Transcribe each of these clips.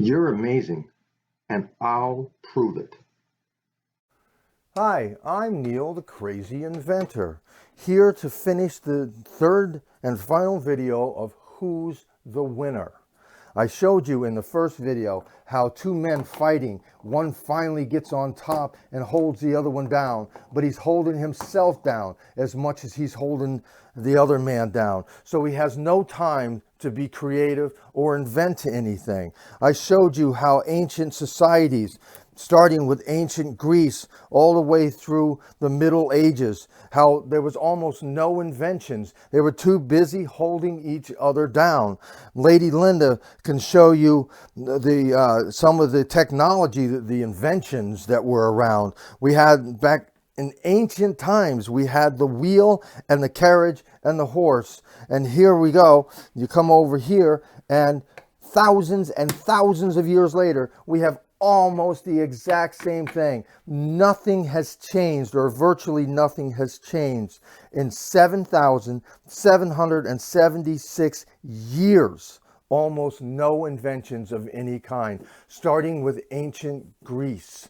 You're amazing, and I'll prove it. Hi, I'm Neal, the Crazy Inventor, here to finish the third and final video of Who's the Winner. I showed you in the first video how two men fighting, one finally gets on top and holds the other one down, but he's holding himself down as much as he's holding the other man down. So he has no time to be creative or invent anything. I showed you how ancient societies, starting with ancient Greece all the way through the Middle Ages, how there was almost no inventions. They were too busy holding each other down. Lady Linda can show you some of the technology, the inventions that were around. We had back in ancient times, we had the wheel and the carriage and the horse. And here we go. You come over here, and thousands and thousands of years later, we have almost the exact same thing. Nothing has changed, or virtually nothing has changed in 7,776 years. Almost no inventions of any kind, starting with ancient Greece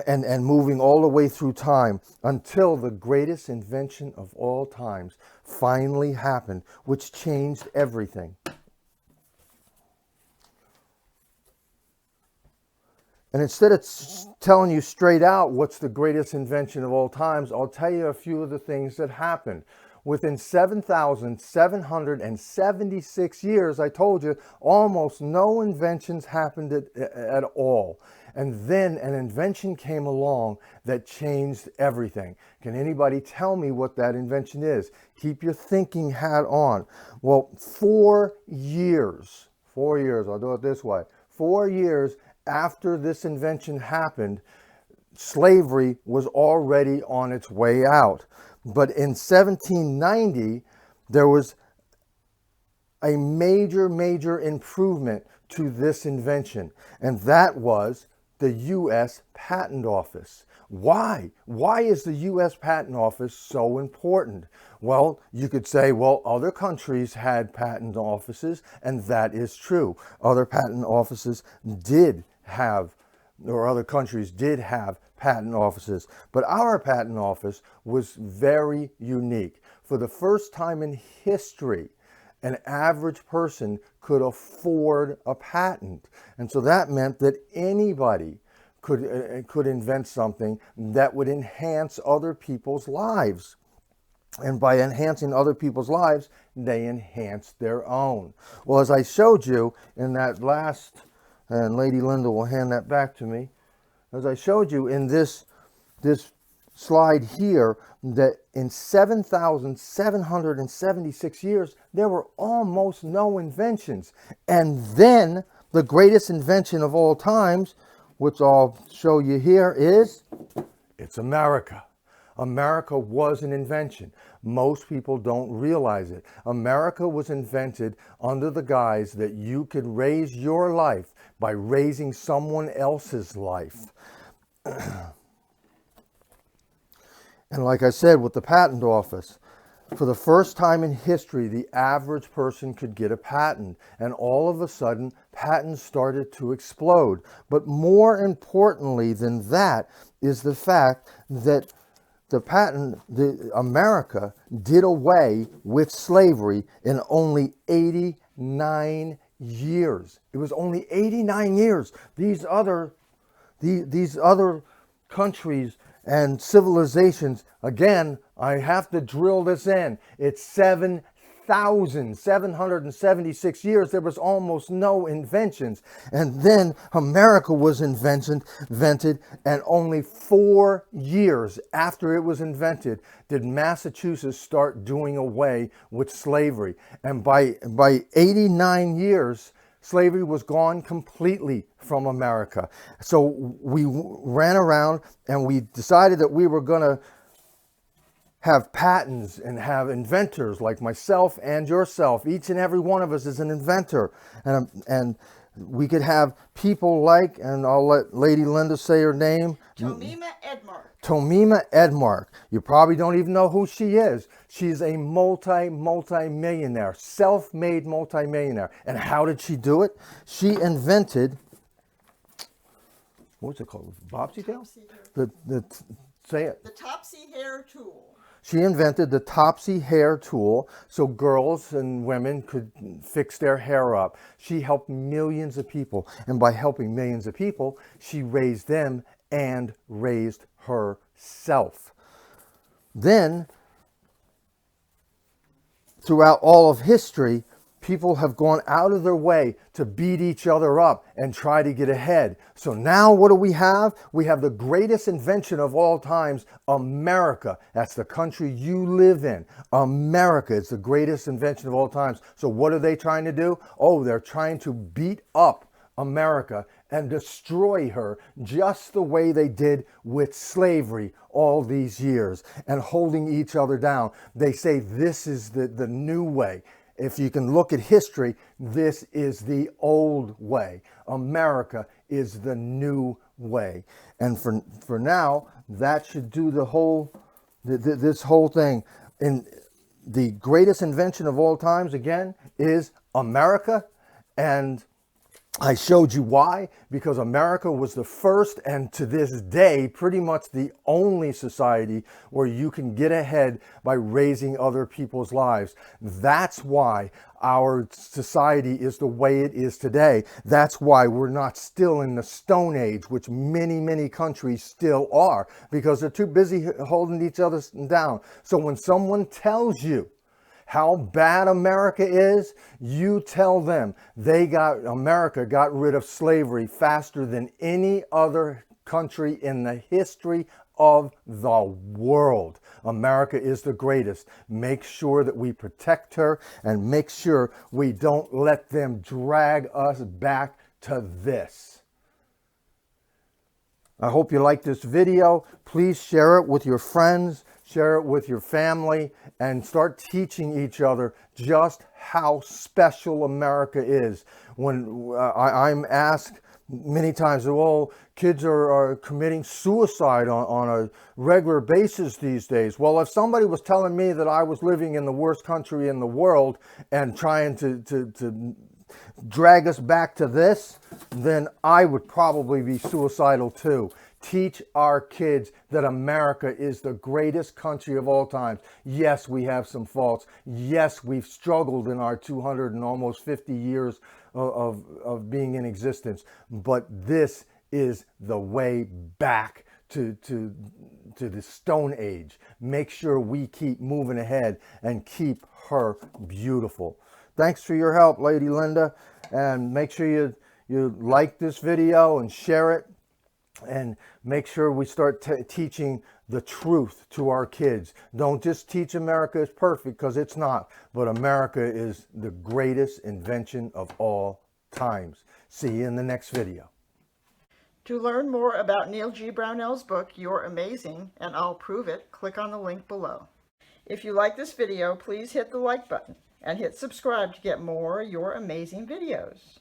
and moving all the way through time until the greatest invention of all times finally happened, which changed everything. And instead of telling you straight out what's the greatest invention of all times, I'll tell you a few of the things that happened. Within 7,776 years, I told you, almost no inventions happened at all. And then an invention came along that changed everything. Can anybody tell me what that invention is? Keep your thinking hat on. Well, 4 years, I'll do it this way. 4 years after this invention happened, slavery was already on its way out. But in 1790, there was a major improvement to this invention, and that was the U.S. Patent Office. Why? Why is the U.S. Patent Office so important? Well, you could say, well, other countries had patent offices, and that is true. Other patent offices did have, or other countries did have patent offices, but our patent office was very unique. For the first time in history, an average person could afford a patent. And so that meant that anybody could invent something that would enhance other people's lives. And by enhancing other people's lives, they enhanced their own. Well, as I showed you in that last, and Lady Linda will hand that back to me, as I showed you in this slide here, that in 7,776 years, there were almost no inventions. And then the greatest invention of all times, which I'll show you here, is it's America. America was an invention. Most people don't realize it. America was invented under the guise that you could raise your life by raising someone else's life. And like I said, with the patent office, for the first time in history, the average person could get a patent. And all of a sudden, patents started to explode. But more importantly than that is the fact that America did away with slavery in only 89 years. It was only 89 years. These other countries and civilizations, again, I have to drill this in. It's 7,776 years. There was almost no inventions. And then America was invented, and only 4 years after it was invented did Massachusetts start doing away with slavery. And by 89 years, slavery was gone completely from America. So we ran around and we decided that we were going to have patents and have inventors like myself and yourself. Each and every one of us is an inventor. And we could have people like, and I'll let Lady Linda say her name. Tomima Edmark. Tomima Edmark. You probably don't even know who she is. She's a multi-millionaire, self-made multi-millionaire. And how did she do it? She invented, what's it called? Bobsy tail? Say it. The Topsy hair tool. She invented the Topsy hair tool so girls and women could fix their hair up. She helped millions of people. And by helping millions of people, she raised them and raised herself. Then, throughout all of history, people have gone out of their way to beat each other up and try to get ahead. So now what do we have? We have the greatest invention of all times, America. That's the country you live in. America is the greatest invention of all times. So what are they trying to do? Oh, they're trying to beat up America and destroy her just the way they did with slavery all these years and holding each other down. They say this is the new way. If you can look at history, this is the old way. America is the new way. And for now, that should do the whole, this whole thing. And the greatest invention of all times, again, is America. And I showed you why, because America was the first and to this day pretty much the only society where you can get ahead by raising other people's lives. That's why our society is the way it is today. That's why we're not still in the Stone Age, which many countries still are, because they're too busy holding each other down. So when someone tells you how bad America is, you tell them America got rid of slavery faster than any other country in the history of the world. America is the greatest. Make sure that we protect her and make sure we don't let them drag us back to this. I hope you like this video. Please share it with your friends. Share it with your family and start teaching each other just how special America is. When I'm asked many times, well, kids are committing suicide on a regular basis these days. Well, if somebody was telling me that I was living in the worst country in the world and trying to drag us back to this, then I would probably be suicidal too. Teach our kids that America is the greatest country of all time. Yes, we have some faults. Yes, we've struggled in our 200 and almost 50 years of being in existence. But this is the way back to the Stone Age. Make sure we keep moving ahead and keep her beautiful. Thanks for your help, Lady Linda. And make sure you like this video and share it. And make sure we start teaching the truth to our kids. Don't just teach America is perfect, because it's not. But America is the greatest invention of all times. See you in the next video. To learn more about Neal G. Brownell's book, You're Amazing, and I'll Prove It, click on the link below. If you like this video, please hit the like button and hit subscribe to get more You're Amazing videos.